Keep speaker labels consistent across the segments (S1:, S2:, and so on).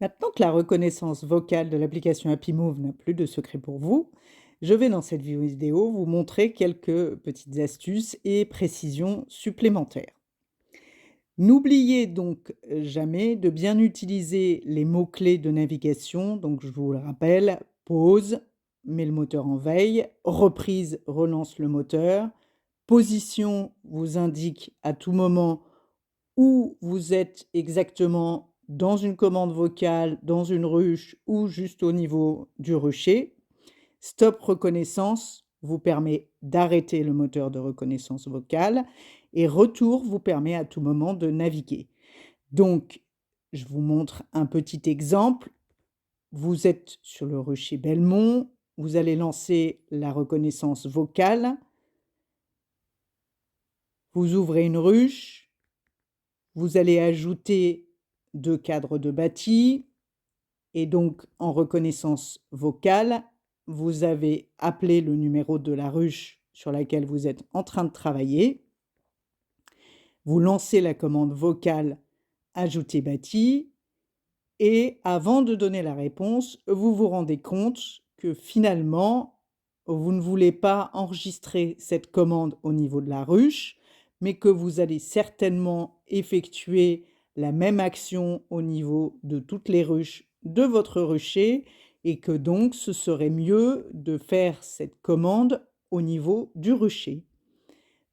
S1: Maintenant que la reconnaissance vocale de l'application HappyMove n'a plus de secret pour vous, je vais dans cette vidéo vous montrer quelques petites astuces et précisions supplémentaires. N'oubliez donc jamais de bien utiliser les mots-clés de navigation. Donc je vous le rappelle, pause, met le moteur en veille, reprise, relance le moteur, position vous indique à tout moment où vous êtes exactement dans une commande vocale, dans une ruche ou juste au niveau du rucher. Stop reconnaissance vous permet d'arrêter le moteur de reconnaissance vocale et retour vous permet à tout moment de naviguer. Donc, je vous montre un petit exemple. Vous êtes sur le rucher Belmont, vous allez lancer la reconnaissance vocale. Vous ouvrez une ruche, vous allez ajouter 2 cadres de bâti et donc en reconnaissance vocale, vous avez appelé le numéro de la ruche sur laquelle vous êtes en train de travailler. Vous lancez la commande vocale ajouter bâti et avant de donner la réponse, vous vous rendez compte que finalement, vous ne voulez pas enregistrer cette commande au niveau de la ruche, mais que vous allez certainement effectuer la même action au niveau de toutes les ruches de votre rucher et que donc ce serait mieux de faire cette commande au niveau du rucher.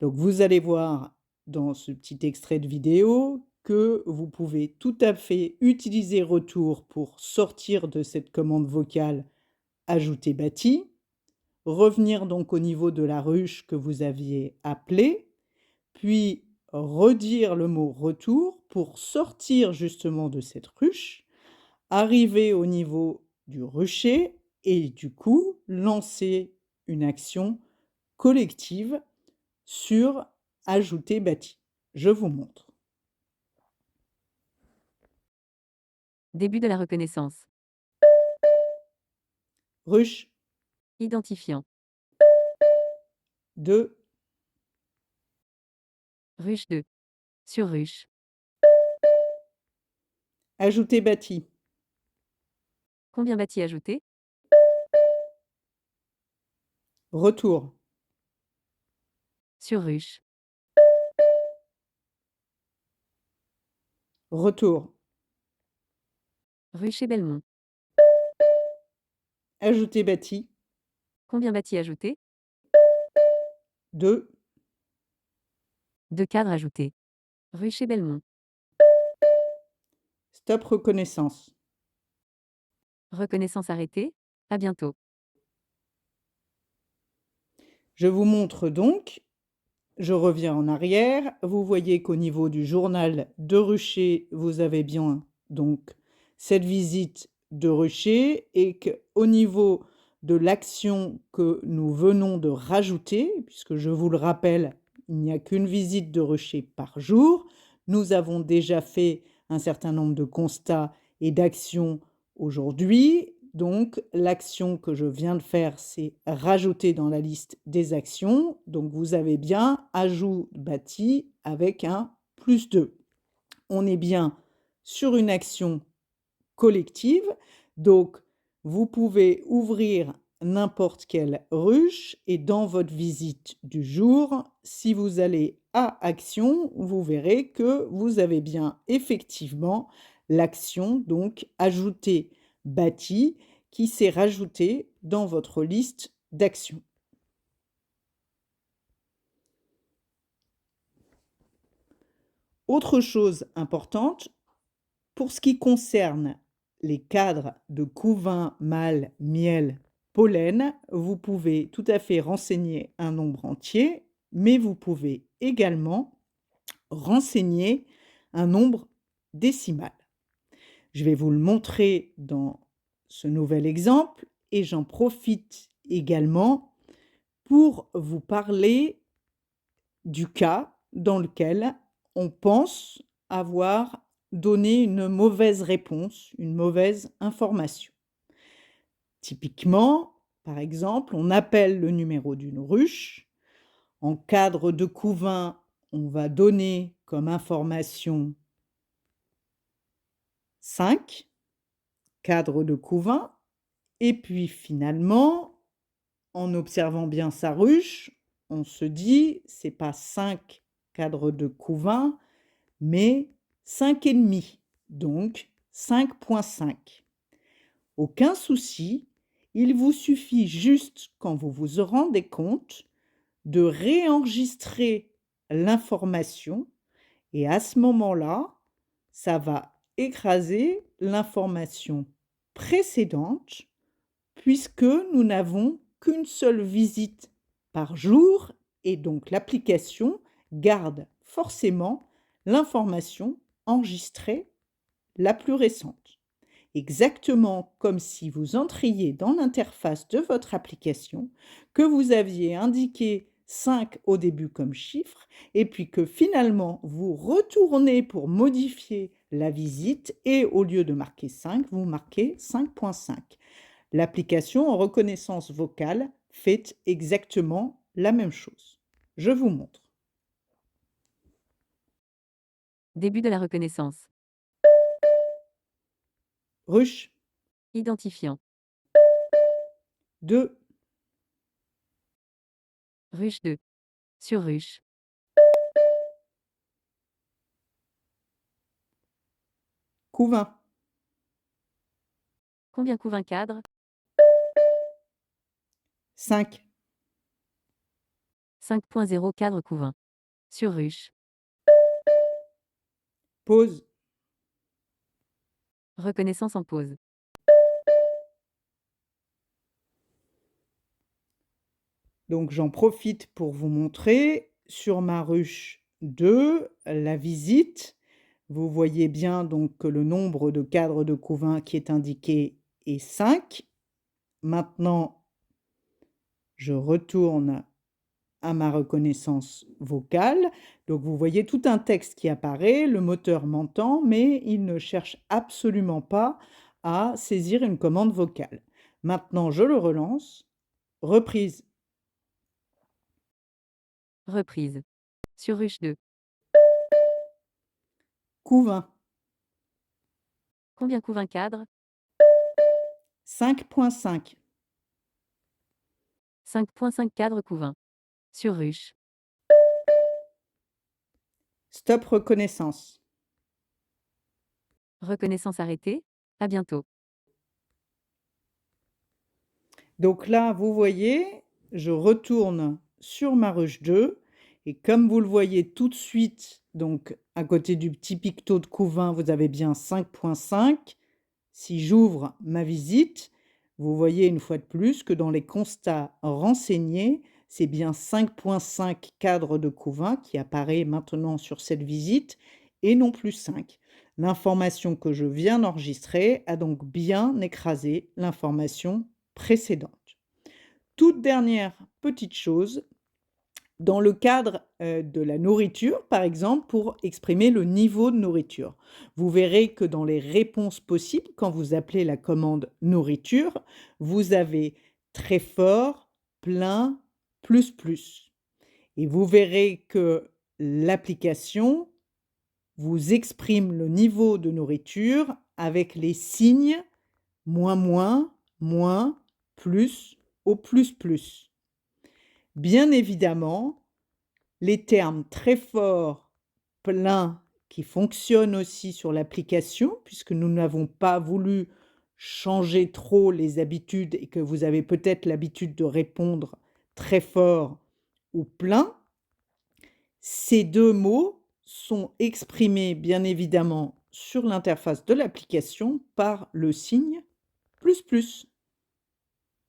S1: Donc vous allez voir dans ce petit extrait de vidéo que vous pouvez tout à fait utiliser retour pour sortir de cette commande vocale ajouter bâti, revenir donc au niveau de la ruche que vous aviez appelée, puis redire le mot retour pour sortir justement de cette ruche, arriver au niveau du rucher et du coup lancer une action collective sur ajouter bâti. Je vous montre.
S2: Début de la reconnaissance.
S1: Ruche
S2: Identifiant.
S1: 2,
S2: Ruche 2. Sur ruche.
S1: ajouter bâti.
S2: Combien bâti ajouté?
S1: Retour.
S2: Sur ruche.
S1: Retour.
S2: Ruche et Belmont.
S1: Ajouter bâti.
S2: Combien bâti ajouté?
S1: 2,
S2: 2 cadres ajoutés. Ruche et Belmont.
S1: stop reconnaissance.
S2: Reconnaissance arrêtée. À bientôt.
S1: Je vous montre donc, je reviens en arrière, vous voyez qu'au niveau du journal de rucher, vous avez bien donc cette visite de rucher et qu'au niveau de l'action que nous venons de rajouter, puisque je vous le rappelle, il n'y a qu'une visite de rucher par jour, nous avons déjà fait un certain nombre de constats et d'actions aujourd'hui. Donc, l'action que je viens de faire, c'est rajouter dans la liste des actions. Donc, vous avez bien ajout bâti avec un +2. On est bien sur une action collective. Donc, vous pouvez ouvrir n'importe quelle ruche et dans votre visite du jour, si vous allez à action, vous verrez que vous avez bien effectivement l'action, donc ajouter bâti, qui s'est rajoutée dans votre liste d'actions. Autre chose importante, pour ce qui concerne les cadres de couvain, mâle, miel, pollen, vous pouvez tout à fait renseigner un nombre entier, mais vous pouvez également renseigner un nombre décimal. Je vais vous le montrer dans ce nouvel exemple et j'en profite également pour vous parler du cas dans lequel on pense avoir donné une mauvaise réponse, une mauvaise information. Typiquement, par exemple, on appelle le numéro d'une ruche. En cadre de couvain, on va donner comme information 5. cadre de couvain. Et puis finalement, en observant bien sa ruche, on se dit, c'est pas 5 cadres de couvain, mais 5,5, donc 5,5. Aucun souci, il vous suffit juste, quand vous vous rendez compte, de réenregistrer l'information et à ce moment-là, ça va écraser l'information précédente puisque nous n'avons qu'une seule visite par jour et donc l'application garde forcément l'information enregistrée la plus récente. Exactement comme si vous entriez dans l'interface de votre application, que vous aviez indiqué 5 au début comme chiffre, et puis que finalement vous retournez pour modifier la visite, et au lieu de marquer 5, vous marquez 5,5. L'application en reconnaissance vocale fait exactement la même chose. Je vous montre.
S2: Début de la reconnaissance.
S1: Ruche
S2: Identifiant.
S1: 2,
S2: Ruche 2. Sur ruche.
S1: couvain,
S2: Combien couvain cadre?
S1: 5,
S2: 5.0 cadre couvain. Sur ruche.
S1: pause,
S2: Reconnaissance en pause.
S1: donc j'en profite pour vous montrer sur ma ruche 2 la visite. Vous voyez bien donc que le nombre de cadres de couvain qui est indiqué est 5. Maintenant, je retourne à ma reconnaissance vocale. Donc vous voyez tout un texte qui apparaît, le moteur m'entend, mais il ne cherche absolument pas à saisir une commande vocale. Maintenant, je le relance. Reprise.
S2: Reprise. Sur ruche 2.
S1: Couvain.
S2: Combien couvain cadre?
S1: 5,5.
S2: 5.5 cadre couvain. Sur ruche.
S1: Stop reconnaissance.
S2: Reconnaissance arrêtée. À bientôt.
S1: Donc là, vous voyez, je retourne sur ma ruche 2 et comme vous le voyez tout de suite, donc à côté du petit picto de couvain, vous avez bien 5,5. Si j'ouvre ma visite, vous voyez une fois de plus que dans les constats renseignés, c'est bien 5,5 cadres de couvain qui apparaît maintenant sur cette visite et non plus 5. L'information que je viens d'enregistrer a donc bien écrasé l'information précédente. Toute dernière petite chose, dans le cadre de la nourriture, par exemple, pour exprimer le niveau de nourriture. Vous verrez que dans les réponses possibles, quand vous appelez la commande nourriture, vous avez très fort, plein, plus, plus. Et vous verrez que l'application vous exprime le niveau de nourriture avec les signes moins, moins, moins, plus, au plus, plus. Bien évidemment, les termes très forts, plein, qui fonctionnent aussi sur l'application, puisque nous n'avons pas voulu changer trop les habitudes et que vous avez peut-être l'habitude de répondre très fort ou plein. Ces deux mots sont exprimés bien évidemment sur l'interface de l'application par le signe plus plus.